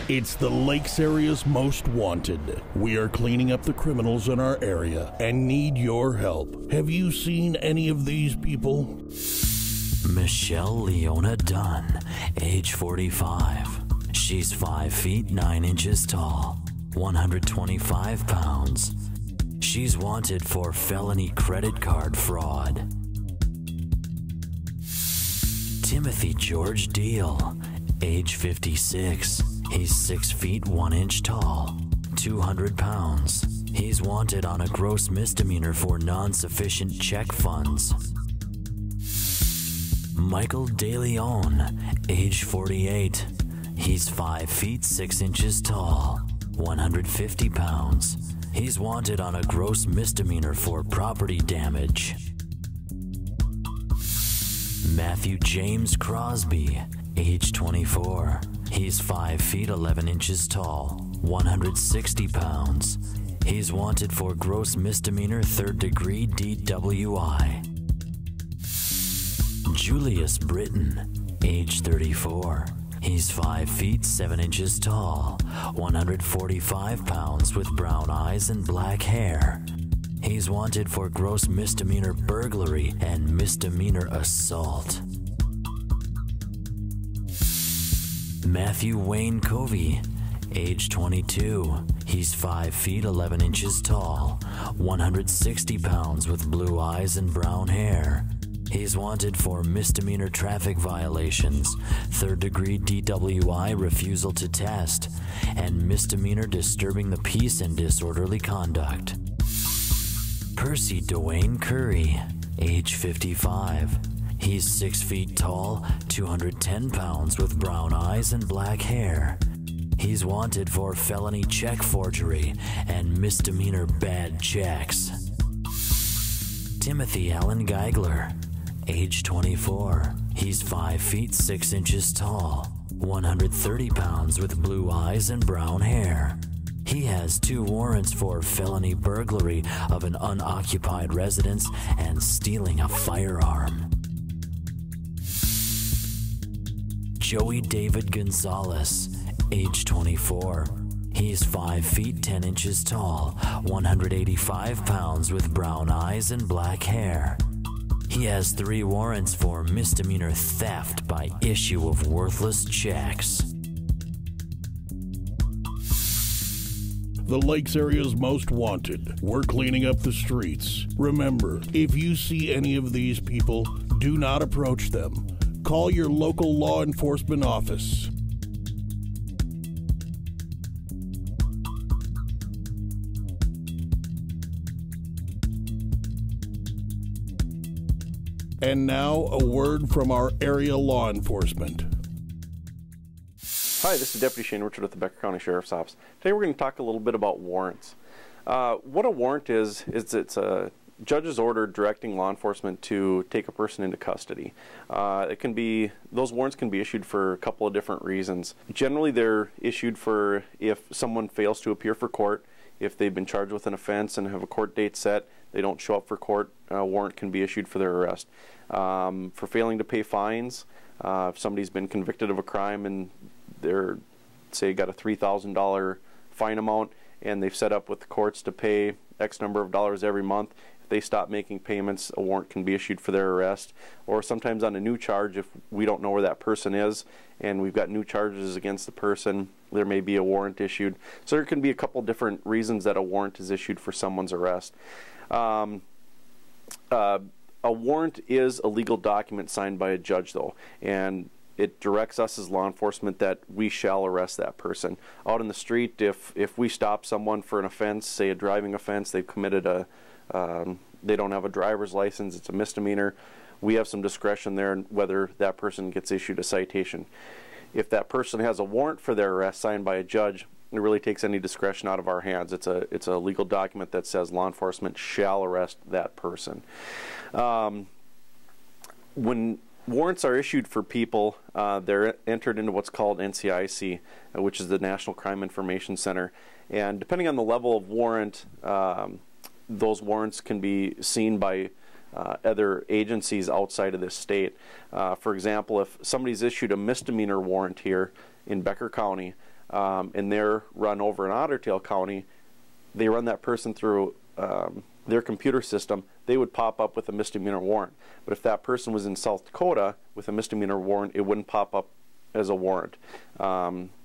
It's the Lakes area's most wanted. We are cleaning up the criminals in our area and need your help. Have you seen any of these people? Michelle Leona Dunn, age 45. She's 5 feet 9 inches tall, 125 pounds. She's wanted for felony credit card fraud. Timothy George Deal, age 56. He's 6 feet 1 inch tall, 200 pounds. He's wanted on a gross misdemeanor for non-sufficient check funds. Michael DeLeon, age 48. He's 5 feet 6 inches tall, 150 pounds. He's wanted on a gross misdemeanor for property damage. Matthew James Crosby, age 24. He's 5 feet 11 inches tall, 160 pounds. He's wanted for gross misdemeanor 3rd degree DWI. Julius Britton, age 34. He's 5 feet 7 inches tall, 145 pounds with brown eyes and black hair. He's wanted for gross misdemeanor burglary and misdemeanor assault. Matthew Wayne Covey, age 22. He's 5 feet 11 inches tall, 160 pounds with blue eyes and brown hair. He's wanted for misdemeanor traffic violations, 3rd degree DWI refusal to test, and misdemeanor disturbing the peace and disorderly conduct. Percy Dwayne Curry, age 55. He's 6 feet tall, 210 pounds with brown eyes and black hair. He's wanted for felony check forgery and misdemeanor bad checks. Timothy Allen Geigler, age 24. He's 5 feet 6 inches tall, 130 pounds with blue eyes and brown hair. He has 2 warrants for felony burglary of an unoccupied residence and stealing a firearm. Joey David Gonzalez, age 24. He's 5 feet 10 inches tall, 185 pounds with brown eyes and black hair. He has 3 warrants for misdemeanor theft by issue of worthless checks. The Lakes area's most wanted. We're cleaning up the streets. Remember, if you see any of these people, do not approach them. Call your local law enforcement office. And now, a word from our area law enforcement. Hi, this is Deputy Shane Richard with the Becker County Sheriff's Office. Today we're going to talk a little bit about warrants. What a warrant is it's a judge's order directing law enforcement to take a person into custody. Those warrants can be issued for a couple of different reasons. Generally, they're issued for if someone fails to appear for court, if they've been charged with an offense and have a court date set, they don't show up for court, a warrant can be issued for their arrest. For failing to pay fines, if somebody's been convicted of a crime and they're, say, got a $3,000 fine amount and they've set up with the courts to pay X number of dollars every month, if they stop making payments, a warrant can be issued for their arrest. Or sometimes on a new charge, if we don't know where that person is and we've got new charges against the person, there may be a warrant issued. So there can be a couple different reasons that a warrant is issued for someone's arrest. A warrant is a legal document signed by a judge, though, and it directs us as law enforcement that we shall arrest that person. Out in the street, if we stop someone for an offense, say a driving offense, they've committed they don't have a driver's license, it's a misdemeanor, we have some discretion there whether that person gets issued a citation. If that person has a warrant for their arrest signed by a judge, it really takes any discretion out of our hands. It's a legal document that says law enforcement shall arrest that person. When warrants are issued for people, they're entered into what's called NCIC, which is the National Crime Information Center. And depending on the level of warrant, those warrants can be seen by other agencies outside of this state. For example, if somebody's issued a misdemeanor warrant here in Becker County, and they're run over in Otter Tail County, they run that person through their computer system, they would pop up with a misdemeanor warrant. But if that person was in South Dakota with a misdemeanor warrant, it wouldn't pop up as a warrant.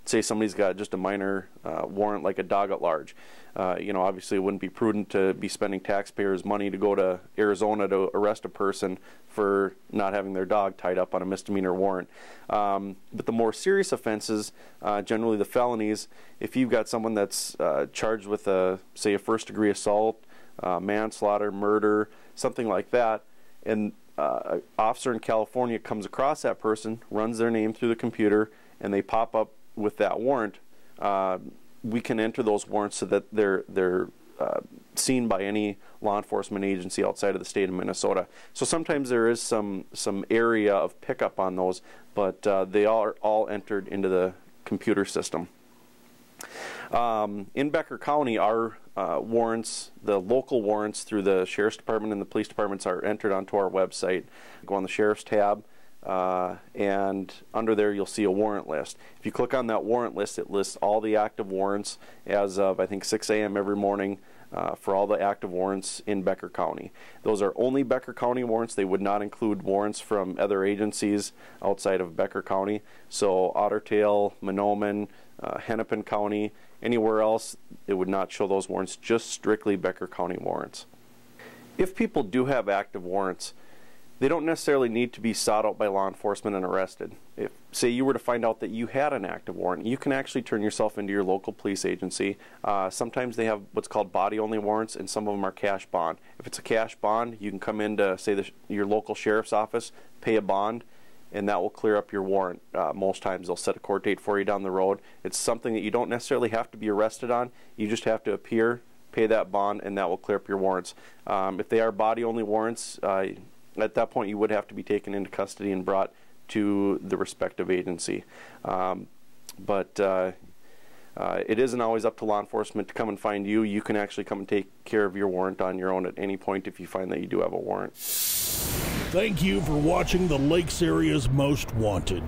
Say somebody's got just a minor warrant like a dog at large. Obviously it wouldn't be prudent to be spending taxpayers' money to go to Arizona to arrest a person for not having their dog tied up on a misdemeanor warrant. But the more serious offenses, generally the felonies, if you've got someone that's charged with say a first-degree assault, manslaughter, murder, something like that, and an officer in California comes across that person, runs their name through the computer, and they pop up with that warrant, we can enter those warrants so that they're seen by any law enforcement agency outside of the state of Minnesota. So sometimes there is some area of pickup on those, but they are all entered into the computer system. In Becker County, our warrants, the local warrants through the Sheriff's Department and the Police Departments are entered onto our website. Go on the Sheriff's tab, and under there you'll see a warrant list. If you click on that warrant list, it lists all the active warrants as of, I think, 6 a.m. every morning for all the active warrants in Becker County. Those are only Becker County warrants. They would not include warrants from other agencies outside of Becker County. So Otter Tail, Mahnomen, Hennepin County, anywhere else, it would not show those warrants, just strictly Becker County warrants. If people do have active warrants, they don't necessarily need to be sought out by law enforcement and arrested. If, say, you were to find out that you had an active warrant, you can actually turn yourself into your local police agency. Sometimes they have what's called body-only warrants, and some of them are cash bond. If it's a cash bond, you can come into, say, your local sheriff's office, pay a bond, and that will clear up your warrant. Most times they'll set a court date for you down the road. It's something that you don't necessarily have to be arrested on. You just have to appear, pay that bond, and that will clear up your warrants. If they are body-only warrants, at that point you would have to be taken into custody and brought to the respective agency. But it isn't always up to law enforcement to come and find you. You can actually come and take care of your warrant on your own at any point if you find that you do have a warrant. Thank you for watching the Lakes Area's Most Wanted.